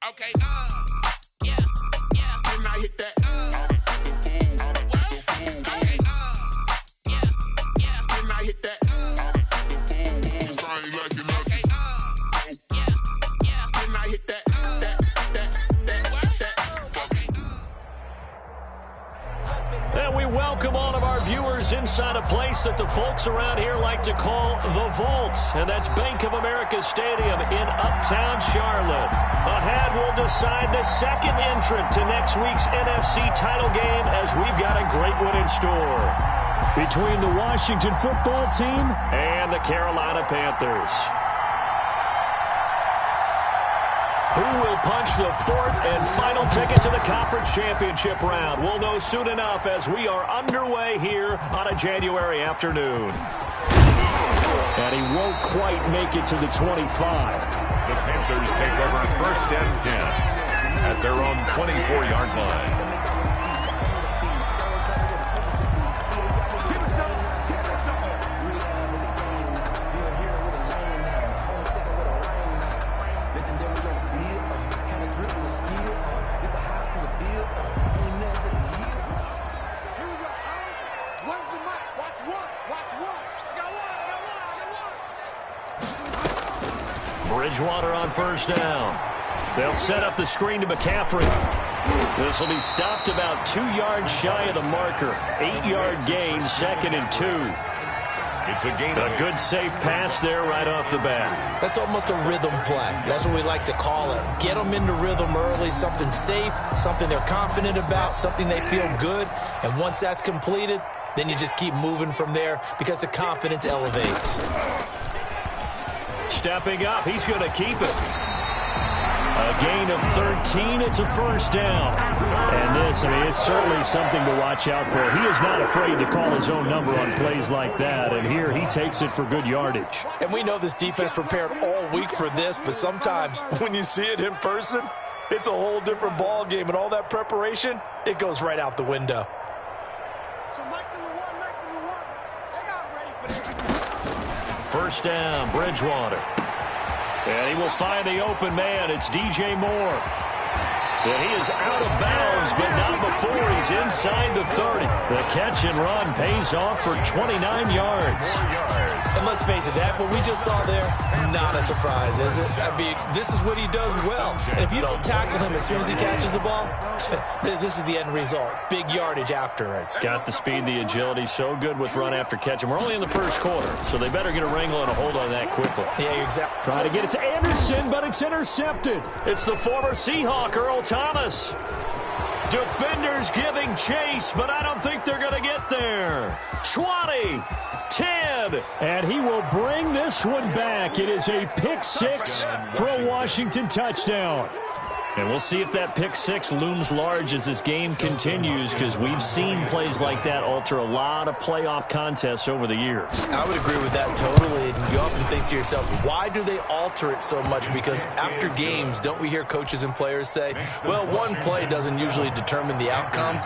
Okay, yeah, and I hit that, okay, yeah, and I hit that, sound like you love it, yeah, and I hit that, And we welcome all of our viewers inside a place that the folks around here like to call the Vault. And that's Bank of America Stadium in Uptown Charlotte. Ahead, we'll decide the second entrant to next week's NFC title game as we've got a great one in store between the Washington football team and the Carolina Panthers. Who will punch the fourth and final ticket to the conference championship round? We'll know soon enough as we are underway here on a January afternoon. And he won't quite make it to the 25. The Panthers take over first and 10 at their own 24-yard line. Bridgewater on first down. They'll set up the screen to McCaffrey. This will be stopped about 2 yards shy of the marker. 8-yard gain, 2nd and 2. It's a gain. A good safe pass there right off the bat. That's almost a rhythm play. That's what we like to call it. Get them into rhythm early, something safe, something they're confident about, something they feel good. And once that's completed, then you just keep moving from there because the confidence elevates. Stepping up, he's going to keep it. A gain of 13, it's a first down. And this, it's certainly something to watch out for. He is not afraid to call his own number on plays like that, and here he takes it for good yardage. And we know this defense prepared all week for this, but sometimes when you see it in person, it's a whole different ball game, and all that preparation, it goes right out the window. First down, Bridgewater. And he will find the open man. It's DJ Moore. And he is out of bounds, but not before he's inside the 30. The catch and run pays off for 29 yards. And let's face it, that what we just saw there, not a surprise, is it? I mean, this is what he does well. And if you don't tackle him as soon as he catches the ball, this is the end result. Big yardage afterwards. Got the speed, the agility, so good with run after catch. And we're only in the first quarter, so they better get a wrangle and a hold on that quickly. Yeah, exactly. Try to get it to Anderson, but it's intercepted. It's the former Seahawk, Earl Thomas. Defenders giving chase, but I don't think they're going to get there. 20, 10, and he will bring this one back. It is a pick six for a Washington touchdown. And we'll see if that pick six looms large as this game continues, because we've seen plays like that alter a lot of playoff contests over the years. I would agree with that totally. And you often think to yourself, why do they alter it so much? Because after games, don't we hear coaches and players say, well, one play doesn't usually determine the outcome.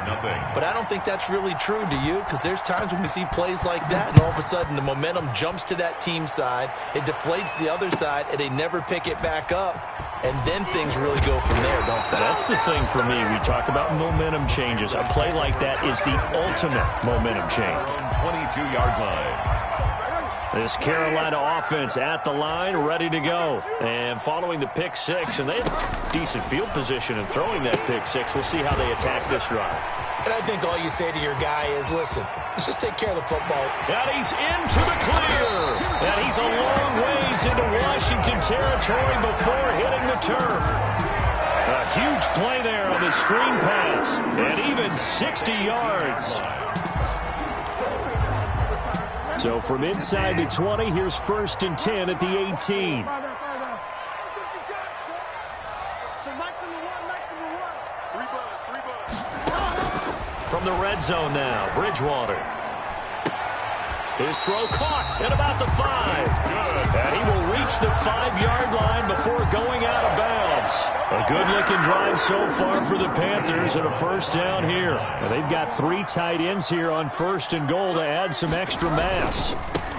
But I don't think that's really true, do you? Because there's times when we see plays like that, and all of a sudden the momentum jumps to that team side, it deflates the other side, and they never pick it back up. And then things really go from there, don't they? That's the thing for me. We talk about momentum changes. A play like that is the ultimate momentum change. 22-yard line. This Carolina offense at the line, ready to go. And following the pick six, and they have decent field position in throwing that pick six. We'll see how they attack this drive. And I think all you say to your guy is, listen, let's just take care of the football. And he's into the clear. And he's a long ways into Washington territory before hitting the turf. A huge play there on the screen pass. And even 60 yards. So from inside the 20, here's 1st and 10 at the 18. From the red zone now, Bridgewater. His throw caught at about the 5. And he will reach the 5-yard line before going out of bounds. A good-looking drive so far for the Panthers and a first down here. And they've got 3 tight ends here on 1st and goal to add some extra mass.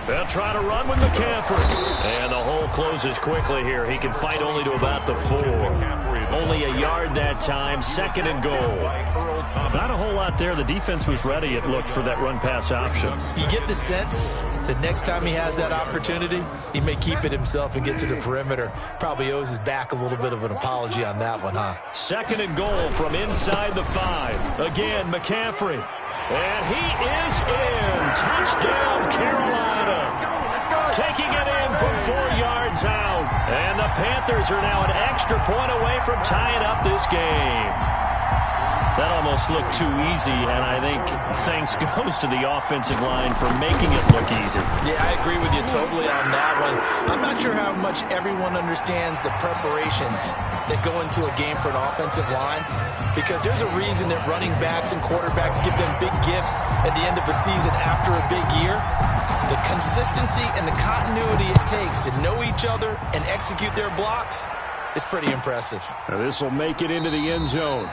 They'll try to run with McCaffrey. And the hole closes quickly here. He can fight only to about the 4. Only a yard that time. Second and goal. Not a whole lot there. The defense was ready, it looked, for that run-pass option. You get the sense that next time he has that opportunity, he may keep it himself and get to the perimeter. Probably owes his back a little bit of an apology on that one, huh? Second and goal from inside the 5. Again, McCaffrey. And he is in. Touchdown, Carolina. Taking it in from 4 yards out. And the Panthers are now an extra point away from tying up this game. That almost looked too easy, and I think thanks goes to the offensive line for making it look easy. Yeah, I agree with you totally on that one. I'm not sure how much everyone understands the preparations that go into a game for an offensive line, because there's a reason that running backs and quarterbacks give them big gifts at the end of the season after a big year. The consistency and the continuity it takes to know each other and execute their blocks is pretty impressive. Now this will make it into the end zone.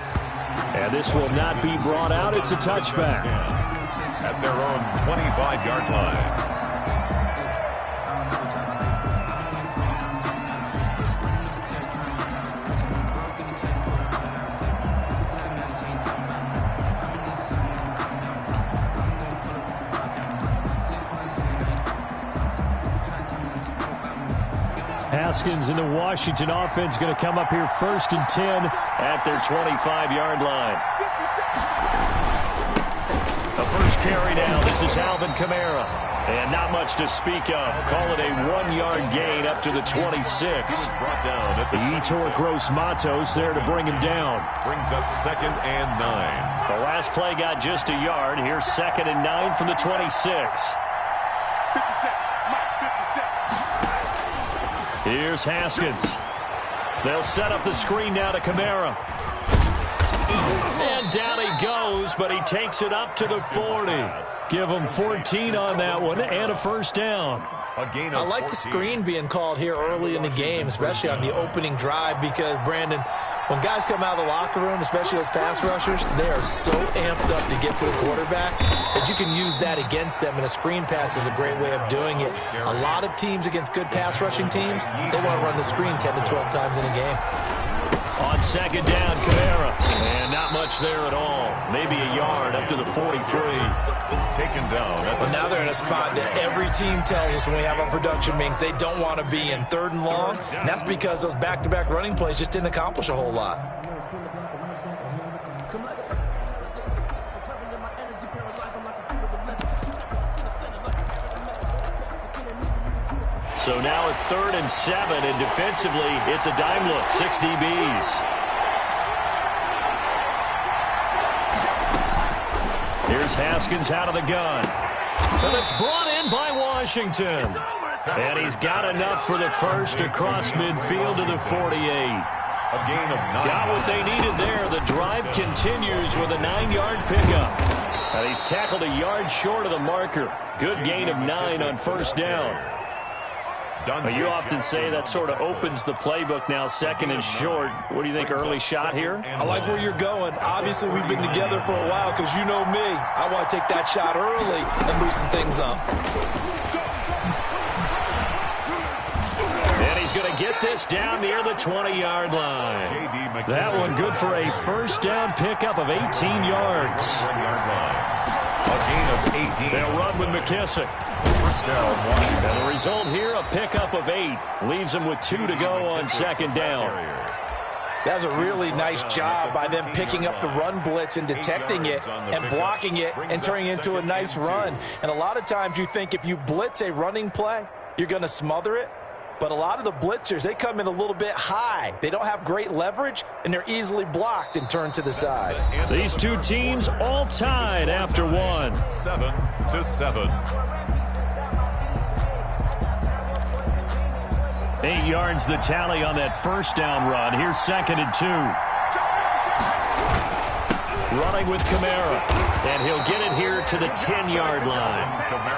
And this will not be brought out. It's a touchback. At their own 25-yard line. Haskins and the Washington offense going to come up here 1st and 10 at their 25-yard line. The first carry now. This is Alvin Kamara. And not much to speak of. Call it a 1-yard gain up to the 26. The Yetur Gross-Matos there to bring him down. Brings up 2nd and 9. The last play got just a yard. Here's 2nd and 9 from the 26. Here's Haskins. They'll set up the screen now to Kamara. And down he goes, but he takes it up to the 40. Give him 14 on that one and a first down. I like the screen being called here early in the game, especially on the opening drive, because, Brandon, when guys come out of the locker room, especially as pass rushers, they are so amped up to get to the quarterback that you can use that against them, and a screen pass is a great way of doing it. A lot of teams against good pass rushing teams, they want to run the screen 10 to 12 times in a game. On 2nd down, Kamara. And not much there at all. Maybe a yard up to the 43. Taken down. But now they're in a spot that every team tells us when we have our production meetings they don't want to be in, 3rd and long. And that's because those back-to-back running plays just didn't accomplish a whole lot. So now at 3rd and 7, and defensively, it's a dime look. 6 DBs. Here's Haskins out of the gun. And it's brought in by Washington. And he's got enough for the first across midfield to the 48. A gain of 9. Got what they needed there. The drive continues with a 9-yard pickup. And he's tackled a yard short of the marker. Good gain of 9 on 1st down. You often say that sort of opens the playbook now, 2nd and short. What do you think, early shot here? I like where you're going. Obviously, we've been together for a while because you know me. I want to take that shot early and loosen things up. And he's going to get this down near the 20-yard line. That one good for a 1st down pickup of 18 yards. A gain of 18. They'll run with McKissick. And the result here, a pickup of 8. Leaves them with 2 to go on 2nd down. That was a really nice job by them picking up the run blitz and detecting it and blocking it and turning it into a nice run. And a lot of times you think if you blitz a running play, you're going to smother it. But a lot of the blitzers, they come in a little bit high. They don't have great leverage, and they're easily blocked and turned to the side. These two teams all tied after 1. 7-7. 8 yards the tally on that 1st down run. Here's 2nd and 2. Running with Kamara. And he'll get it here to the 10-yard line.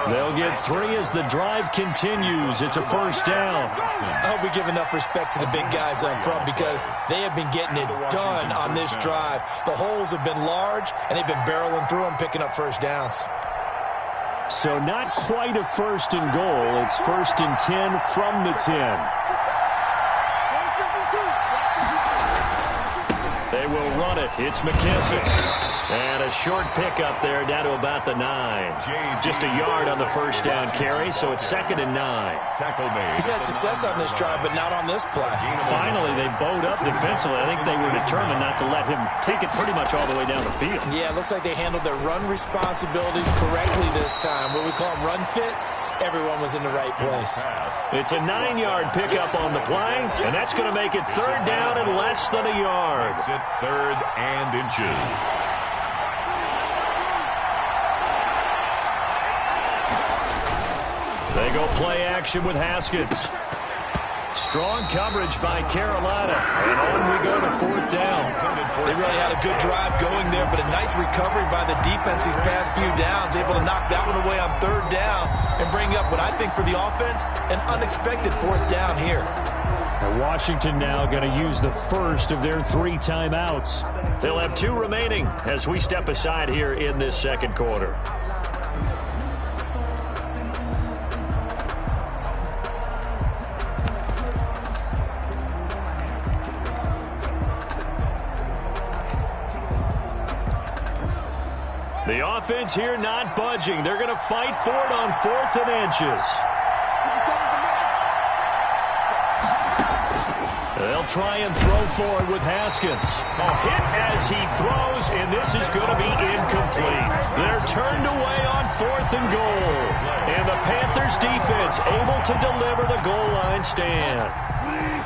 They'll get 3 as the drive continues. It's a 1st down. I hope we give enough respect to the big guys up front because they have been getting it done on this drive. The holes have been large, and they've been barreling through them, picking up 1st downs. So not quite a 1st and goal. It's 1st and 10 from the 10. They will run it. It's McKissick. And a short pickup there down to about the 9. Just a yard on the first down carry, so it's 2nd and 9. He's had success on this drive, but not on this play. Finally, they bowed up defensively. I think they were determined not to let him take it pretty much all the way down the field. Yeah, it looks like they handled their run responsibilities correctly this time. What we call them run fits, everyone was in the right place. It's a 9-yard pickup on the play, and that's going to make it 3rd down and less than a yard. It's at 3rd and inches. They go play action with Haskins. Strong coverage by Carolina. And on we go to 4th down. They really had a good drive going there, but a nice recovery by the defense these past few downs. Able to knock that one away on 3rd down and bring up what I think for the offense, an unexpected 4th down here. Washington now going to use the first of their 3 timeouts. They'll have 2 remaining as we step aside here in this 2nd quarter. The offense here not budging. They're going to fight for it on 4th and inches. They'll try and throw for it with Haskins. A hit as he throws, and this is going to be incomplete. They're turned away on 4th and goal. And the Panthers defense able to deliver the goal line stand.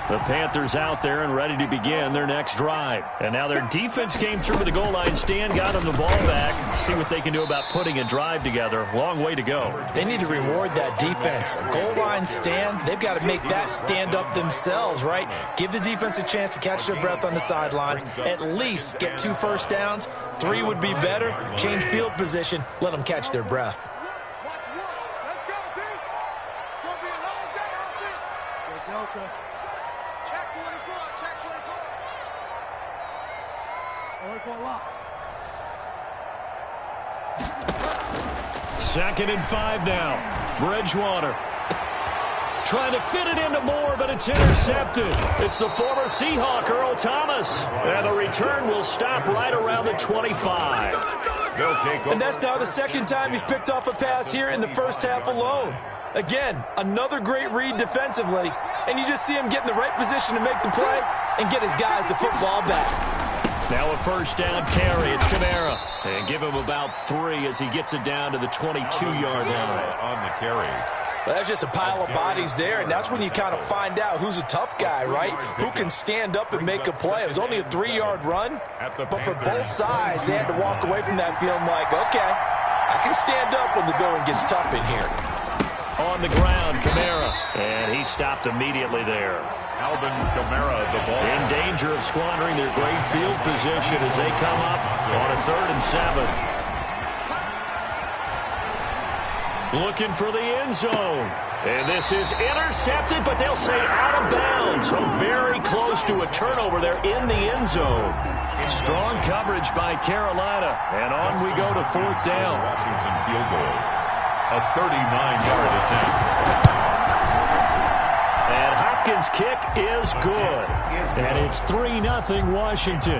The Panthers out there and ready to begin their next drive. And now their defense came through with the goal line stand, got them the ball back. See what they can do about putting a drive together. Long way to go. They need to reward that defense. A goal line stand, they've got to make that stand up themselves, right? Give the defense a chance to catch their breath on the sidelines. At least get 2 first downs. 3 would be better. Change field position. Let them catch their breath. Second and 5 now. Bridgewater trying to fit it into Moore, but it's intercepted. It's the former Seahawk, Earl Thomas. And the return will stop right around the 25. And that's now the 2nd time he's picked off a pass here in the first half alone. Again, another great read defensively, and you just see him get in the right position to make the play and get his guys the football back. Now a first down carry. It's Kamara. And give him about 3 as he gets it down to the 22-yard line. On the carry. Well, that's just a pile of bodies there, and that's when you kind of find out who's a tough guy, right? Who can stand up and make a play. It was only a 3-yard run, but for both sides, they had to walk away from that feeling like, okay, I can stand up when the going gets tough in here. On the ground, Kamara. And he stopped immediately there. Alvin Kamara, the ball. In danger of squandering their great field position as they come up on a 3rd and 7. Looking for the end zone. And this is intercepted, but they'll say out of bounds. So very close to a turnover there in the end zone. Strong coverage by Carolina. And on we go to 4th down. Washington field goal. A 39-yard attempt. And Hopkins' kick is good. And it's 3-0 Washington.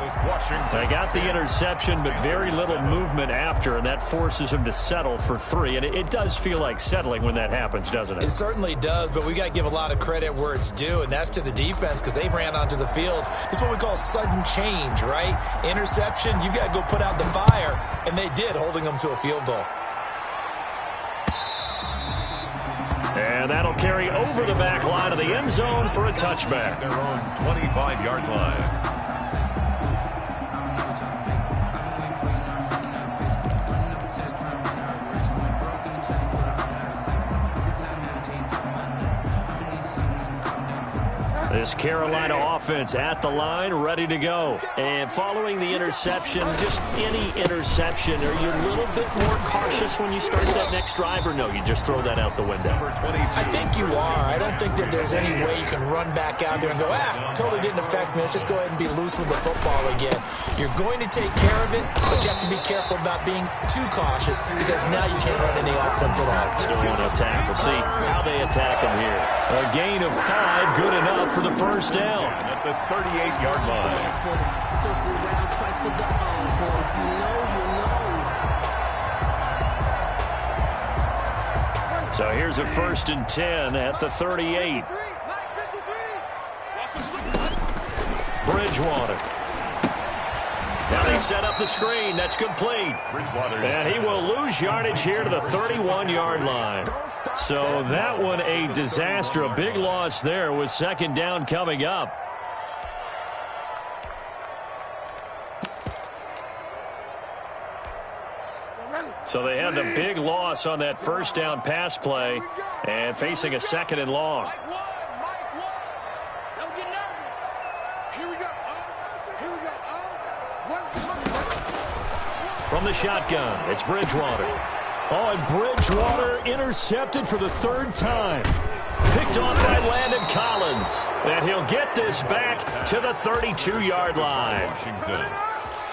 They got the interception, but very little movement after, and that forces him to settle for 3. And it does feel like settling when that happens, doesn't it? It certainly does, but we got to give a lot of credit where it's due, and that's to the defense because they ran onto the field. This is what we call sudden change, right? Interception, you got to go put out the fire, and they did, holding them to a field goal. And that'll carry over the back line of the end zone for a touchback. Their own 25-yard line. This Carolina offense at the line, ready to go. And following the interception, just any interception, are you a little bit more cautious when you start that next drive, or no, you just throw that out the window? I think you are. I don't think that there's any way you can run back out there and go, totally didn't affect me. Let's just go ahead and be loose with the football again. You're going to take care of it, but you have to be careful about being too cautious because now you can't run any offense at all. Still want to attack. We'll see how they attack him here. A gain of 5, good enough for the first down. At the 38-yard line. So here's a 1st and 10 at the 38. Bridgewater. Now they set up the screen. That's complete. And he will lose yardage here to the 31-yard line. So that one a disaster. A big loss there with 2nd down coming up. So they had the big loss on that 1st down pass play and facing a 2nd and long. From the shotgun, it's Bridgewater. Oh, and Bridgewater intercepted for the 3rd time. Picked off by Landon Collins. And he'll get this back to the 32-yard line.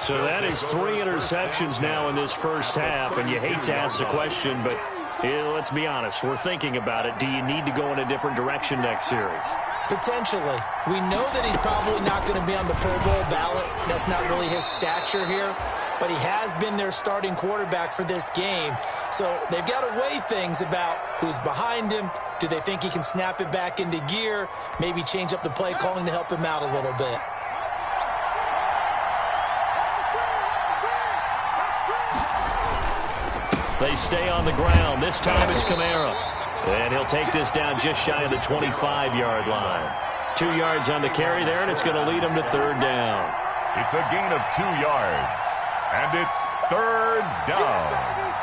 So that is 3 interceptions now in this first half. And you hate to ask the question, but let's be honest. We're thinking about it. Do you need to go in a different direction next series? Potentially. We know that he's probably not going to be on the Pro Bowl ballot. That's not really his stature here. But he has been their starting quarterback for this game. So they've got to weigh things about who's behind him. Do they think he can snap it back into gear? Maybe change up the play calling to help him out a little bit. They stay on the ground. This time it's Kamara. And he'll take this down just shy of the 25-yard line. 2 yards on the carry there, and it's going to lead him to 3rd down. It's a gain of 2 yards. And it's 3rd down.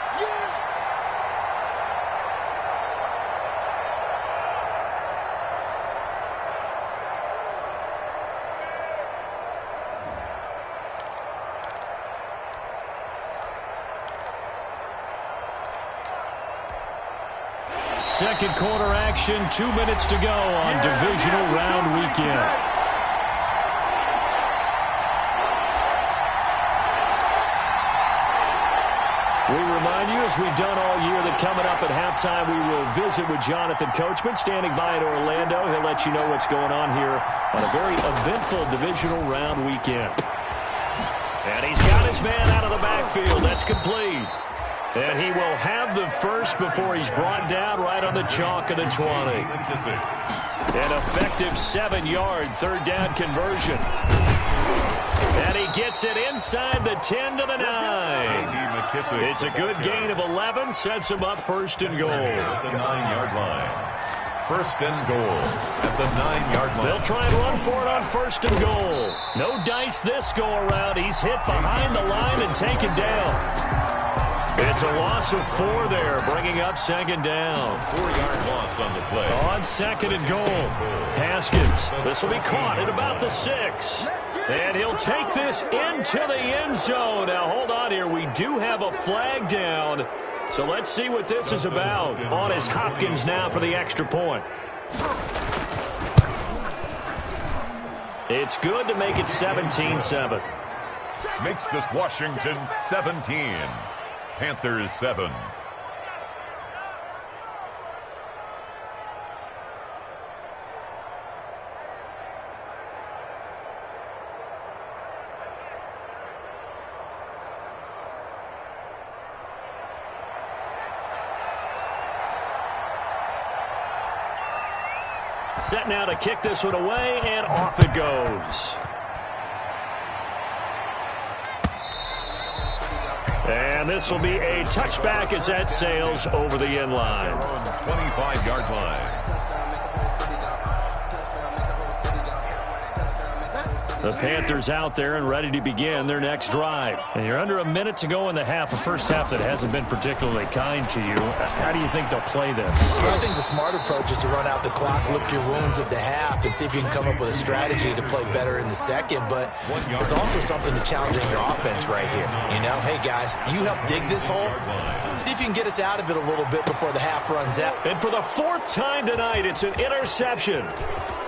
Second quarter action, 2 minutes to go on divisional round weekend. We remind you, as we've done all year, that coming up at halftime, we will visit with Jonathan Coachman, standing by in Orlando. He'll let you know what's going on here on a very eventful divisional round weekend. And he's got his man out of the backfield. That's complete. And he will have the first before he's brought down right on the chalk of the 20. An effective 7-yard 3rd down conversion. And he gets it inside the 10 to the 9. It's a good gain of 11. Sets him up 1st and goal. At the 9-yard line. 1st and goal at the 9-yard line. They'll try and run for it on 1st and goal. No dice this go around. He's hit behind the line and taken down. It's a loss of 4 there, bringing up 2nd down. 4-yard loss on the play. On 2nd and goal. Haskins. This will be caught at about the 6. And he'll take this into the end zone. Now, hold on here. We do have a flag down. So let's see what this is about. On is Hopkins now for the extra point. It's good to make it 17-7. Makes this Washington 17. Panthers 7. Set now to kick this one away, and off it goes. And this will be a touchback as that sails over the end line. 25-yard line. The Panthers out there and ready to begin their next drive. And you're under a minute to go in the half, a first half that hasn't been particularly kind to you. How do you think they'll play this? Well, I think the smart approach is to run out the clock, lick your wounds at the half, and see if you can come up with a strategy to play better in the second. But there's also something to challenging your offense right here. You know, hey, guys, you help dig this hole. See if you can get us out of it a little bit before the half runs out. And for the 4th time tonight, it's an interception.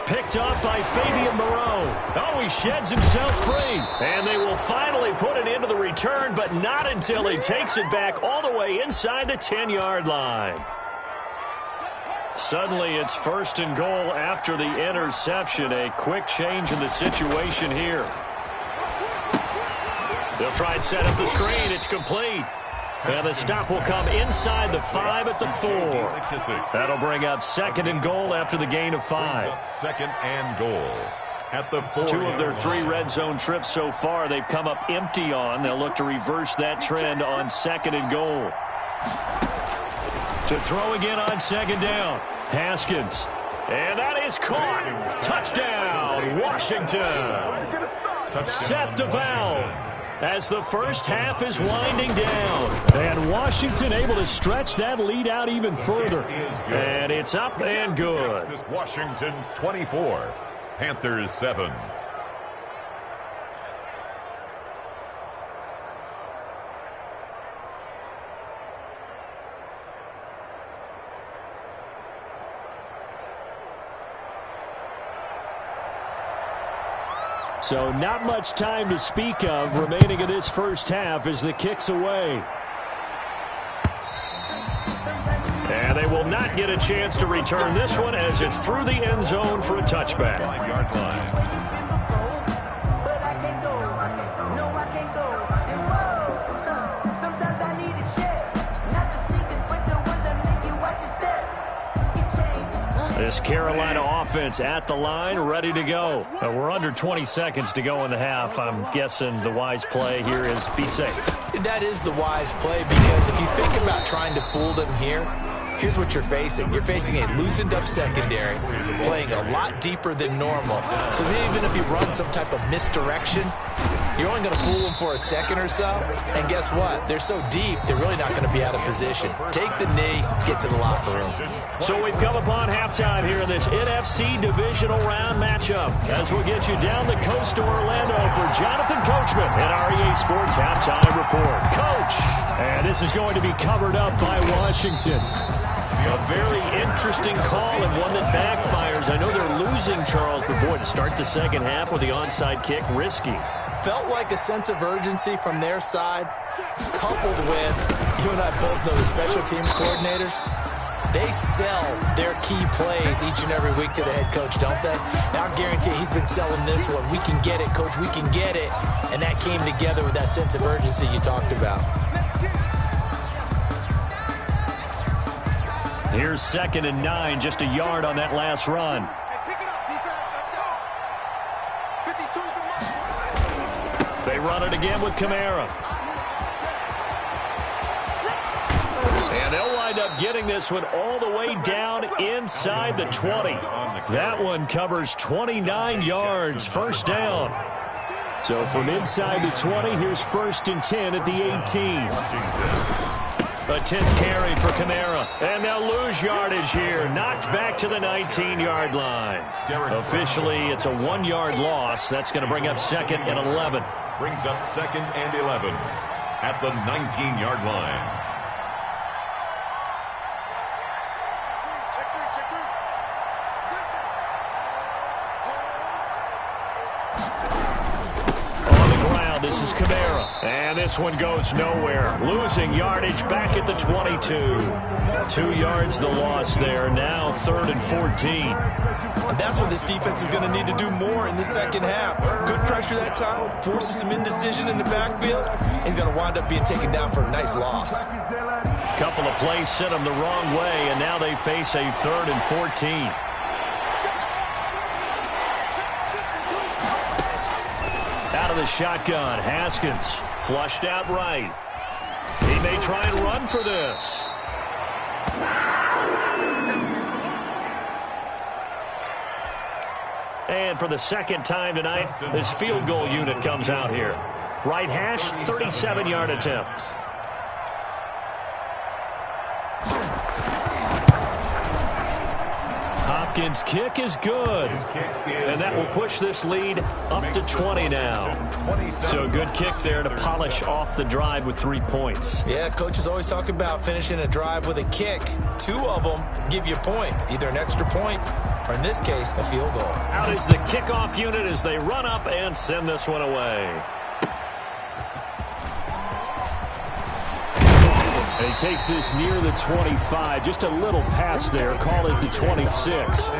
Picked off by Fabian Moreau. Oh, he sheds himself free. And they will finally put it into the return, but not until he takes it back all the way inside the 10-yard line. Suddenly, it's 1st and goal after the interception. A quick change in the situation here. They'll try and set up the screen. It's complete. And the stop will come inside the 5 at the 4. That'll bring up 2nd and goal after the gain of 5. 2nd and goal at the 4. 2 of their 3 red zone trips so far, they've come up empty on. They'll look to reverse that trend on 2nd and goal. To throw again on 2nd down. Haskins. And that is caught. Touchdown, Washington. Set the valve as the first half is winding down. And Washington able to stretch that lead out even further. And it's up and good. Washington 24, Panthers 7. So not much time to speak of remaining in this first half as the kick's away. And they will not get a chance to return this one as it's through the end zone for a touchback. 5-yard line. This Carolina offense at the line, ready to go. We're under 20 seconds to go in the half. I'm guessing the wise play here is be safe. That is the wise play, because if you think about trying to fool them here, here's what you're facing. You're facing a loosened up secondary, playing a lot deeper than normal. So even if you run some type of misdirection, you're only going to fool them for a second or so. And guess what? They're so deep, they're really not going to be out of position. Take the knee, get to the locker room. So we've come upon halftime here in this NFC divisional round matchup. As we'll get you down the coast to Orlando for Jonathan Coachman at REA Sports Halftime Report. Coach! And this is going to be covered up by Washington. A very interesting call and one that backfires. I know they're losing Charles, but boy, to start the second half with the onside kick, risky. Felt like a sense of urgency from their side, coupled with, you and I both know the special teams coordinators, they sell their key plays each and every week to the head coach, don't they? Now I guarantee he's been selling this one. We can get it, coach, we can get it. And that came together with that sense of urgency you talked about. Here's 2nd and 9, just a yard on that last run. They run it again with Kamara. And they'll wind up getting this one all the way down inside the 20. That one covers 29 yards, first down. So from inside the 20, here's 1st and 10 at the 18. A 10th carry for Kamara. And they'll lose yardage here. Knocked back to the 19-yard line. Officially, it's a 1-yard loss. That's going to bring up 2nd and 11. Brings up 2nd and 11 at the 19-yard line. This is Kamara. And this one goes nowhere. Losing yardage back at the 22. 2 yards the loss there. Now 3rd and 14. And that's what this defense is going to need to do more in the second half. Good pressure that time. Forces some indecision in the backfield. He's going to wind up being taken down for a nice loss. Couple of plays sent them the wrong way, and now they face a 3rd and 14. Out of the shotgun, Haskins flushed out right. He may try and run for this. And for the second time tonight, this field goal unit comes out here. Right hash, 37-yard attempt. Hopkins' kick is good. And that will push this lead up to 20 now. So a good kick there to polish off the drive with 3 points. Yeah, coaches always talk about finishing a drive with a kick. 2 of them give you points, either an extra point or, in this case, a field goal. Out is the kickoff unit as they run up and send this one away. And he takes this near the 25. Just a little pass there. Call it the 26. 10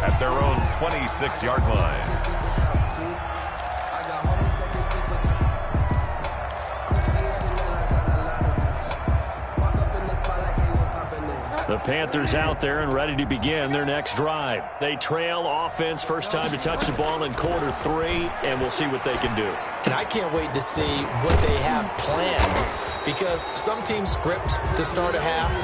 at their own 26-yard line. The Panthers out there and ready to begin their next drive. They trail offense, first time to touch the ball in quarter 3, and we'll see what they can do. And I can't wait to see what they have planned, because some teams script to start a half.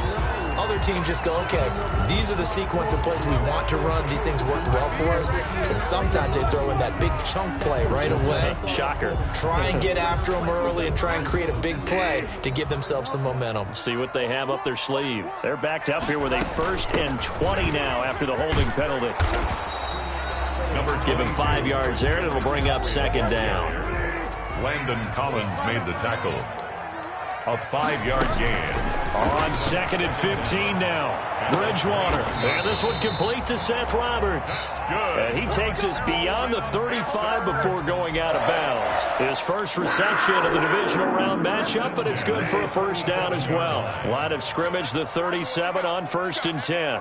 Other teams just go, okay, these are the sequence of plays we want to run. These things worked well for us. And sometimes they throw in that big chunk play right away. Shocker. Try and get after them early and try and create a big play to give themselves some momentum. See what they have up their sleeve. They're backed up here with a 1st and 20 now after the holding penalty. Give him 5 yards there, and it'll bring up 2nd down. Landon Collins made the tackle. A 5-yard gain. On 2nd and 15 now. Bridgewater. And this one complete to Seth Roberts. And he takes us beyond the 35 before going out of bounds. His first reception of the divisional round matchup, but it's good for a 1st down as well. Line of scrimmage, the 37 on 1st and 10.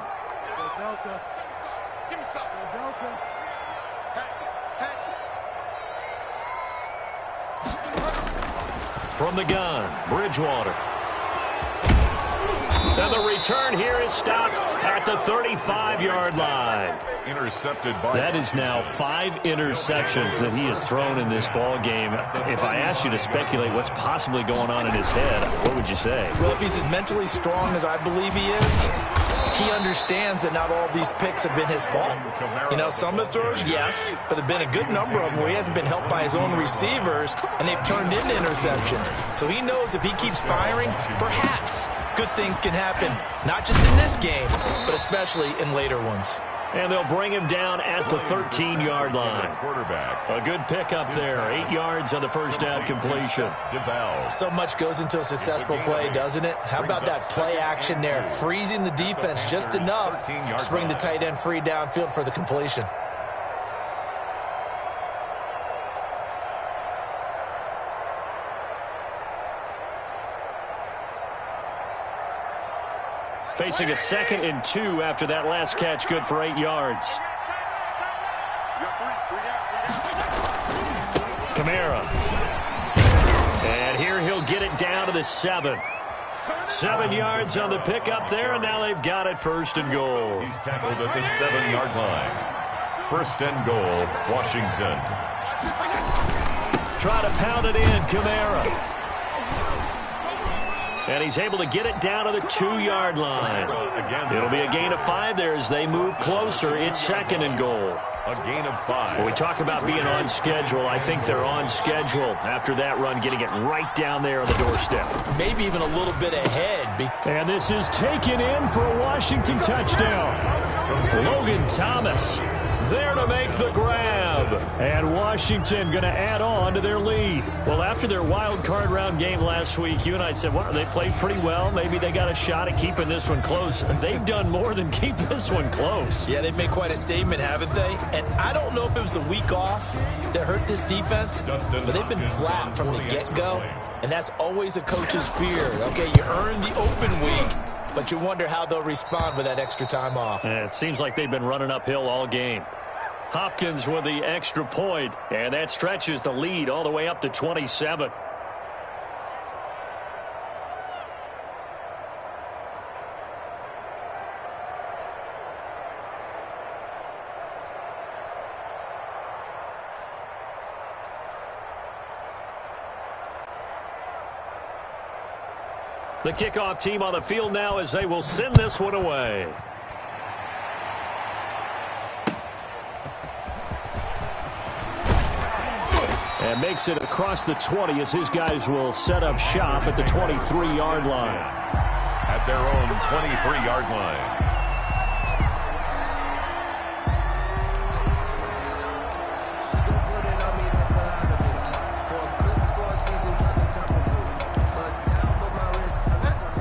From the gun, Bridgewater. And the return here is stopped at the 35-yard line. Intercepted by... That is now 5 interceptions that he has thrown in this ball game. If I asked you to speculate what's possibly going on in his head, what would you say? Well, if he's as mentally strong as I believe he is, he understands that not all of these picks have been his fault. You know, some of the throws, yes, but there have been a good number of them where he hasn't been helped by his own receivers, and they've turned into interceptions. So he knows if he keeps firing, perhaps good things can happen, not just in this game, but especially in later ones. And they'll bring him down at the 13-yard line. Quarterback. A good pickup there. 8 yards on the 1st down completion. So much goes into a successful play, doesn't it? How about that play action there, freezing the defense just enough to bring the tight end free downfield for the completion. Facing a 2nd and 2 after that last catch, good for 8 yards. Kamara. And here he'll get it down to the 7. 7 yards on the pickup there, and now they've got it 1st and goal. He's tackled at the 7-yard line. 1st and goal, Washington. Try to pound it in, Kamara. And he's able to get it down to the 2-yard line. It'll be a gain of 5 there as they move closer. It's 2nd and goal. A gain of 5. When we talk about being on schedule, I think they're on schedule after that run, getting it right down there on the doorstep. Maybe even a little bit ahead. And this is taken in for a Washington touchdown. Logan Thomas there to make the grab. And Washington going to add on to their lead. Well, after their wild card round game last week, you and I said, well, they played pretty well. Maybe they got a shot at keeping this one close. They've done more than keep this one close. Yeah, they've made quite a statement, haven't they? And I don't know if it was the week off that hurt this defense, but they've been flat from the get-go. And that's always a coach's fear. Okay, you earn the open week, but you wonder how they'll respond with that extra time off. It seems like they've been running uphill all game. Hopkins with the extra point, and that stretches the lead all the way up to 27. The kickoff team on the field now as they will send this one away. And makes it across the 20 as his guys will set up shop at the 23-yard line. At their own 23-yard line.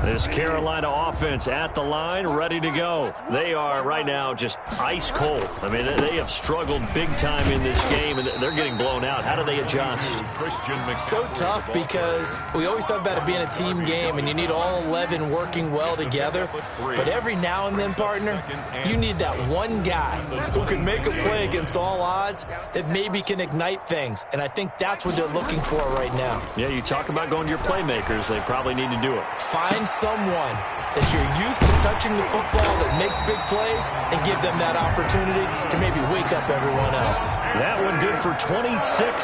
This Carolina offense at the line, ready to go. They are right now just ice cold. I mean, they have struggled big time in this game, and they're getting blown out. How do they adjust? So tough because we always talk about it being a team game, and you need all 11 working well together. But every now and then, partner, you need that one guy who can make a play against all odds that maybe can ignite things. And I think that's what they're looking for right now. Yeah, you talk about going to your playmakers. They probably need to do it. Find someone that you're used to touching the football that makes big plays and give them that opportunity to maybe wake up everyone else. That one good for 26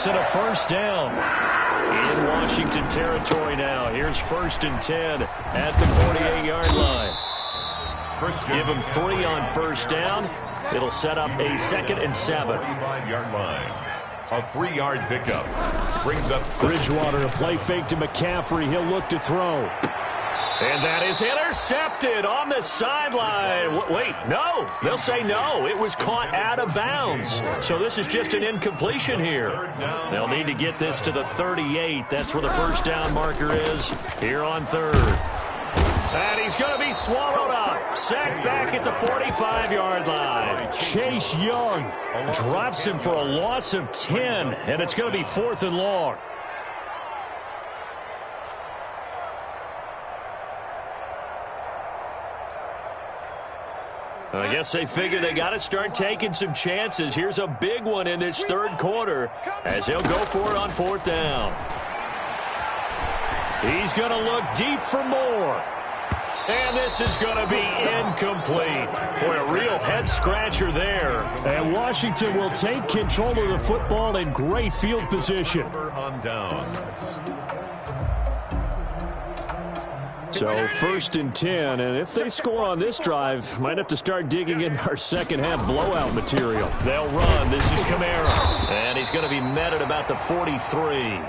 and a first down. In Washington territory now. Here's 1st and 10 at the 48-yard line. Give them 3 on first down. It'll set up a 2nd and 7. 45-yard line. A 3-yard pickup. Brings up Bridgewater, a play fake to McCaffrey. He'll look to throw. And that is intercepted on the sideline. Wait, no. They'll say no. It was caught out of bounds. So this is just an incompletion here. They'll need to get this to the 38. That's where the first down marker is here on 3rd. And he's going to be swallowed up. Sacked back at the 45-yard line. Chase Young drops him for a loss of 10. And it's going to be 4th and long. I guess they figure they got to start taking some chances. Here's a big one in this 3rd quarter as he'll go for it on 4th down. He's going to look deep for more. And this is going to be incomplete. Boy, a real head-scratcher there. And Washington will take control of the football in great field position. on downs. So 1st and 10, and if they score on this drive, might have to start digging in our second-half blowout material. They'll run. This is Kamara, and he's going to be met at about the 43.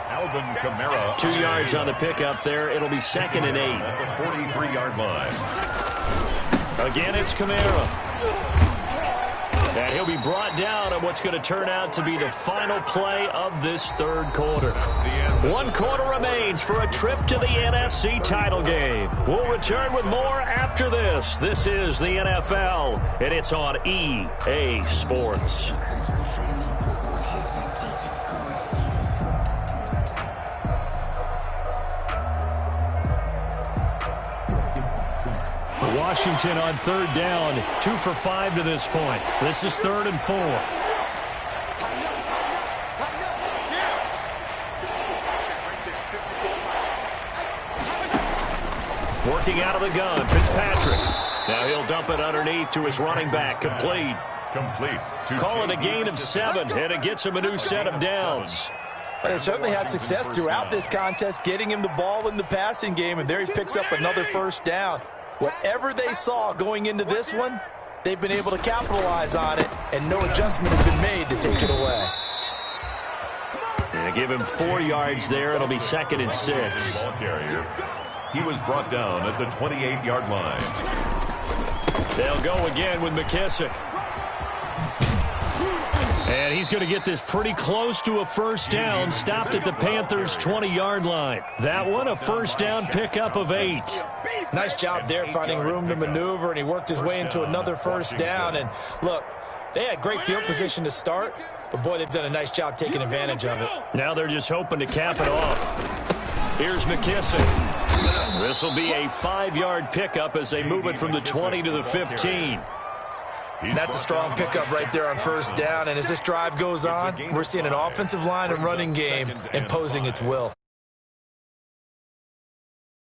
Alvin Kamara. 2 yards on the pickup there. It'll be 2nd and 8. At the 43-yard line. Again, it's Kamara. And he'll be brought down on what's going to turn out to be the final play of this 3rd quarter. 1 quarter remains for a trip to the NFC title game. We'll return with more after this. This is the NFL, and it's on EA Sports. Washington on 3rd down, 2 for 5 to this point. This is 3rd and 4. Working out of the gun, Fitzpatrick. Now he'll dump it underneath to his running back, complete. Call it a gain of 7, and it gets him a new set of downs. But they certainly had success throughout this contest, getting him the ball in the passing game, and there he picks up another first down. Whatever they saw going into this one, they've been able to capitalize on it, and no adjustment has been made to take it away. And give him 4 yards there. It'll be 2nd and 6. Ball carrier. He was brought down at the 28-yard line. They'll go again with McKissick. And he's going to get this pretty close to a first down, stopped at the Panthers' 20-yard line. That one, a first down pickup of 8. Nice job there finding room to maneuver, and he worked his way into another first down. And look, they had great field position to start, but boy, they've done a nice job taking advantage of it. Now they're just hoping to cap it off. Here's McKissick. This will be a 5-yard pickup as they move it from the 20 to the 15. That's a strong pickup right there on first down, and as this drive goes on, we're seeing an offensive line and running game imposing its will.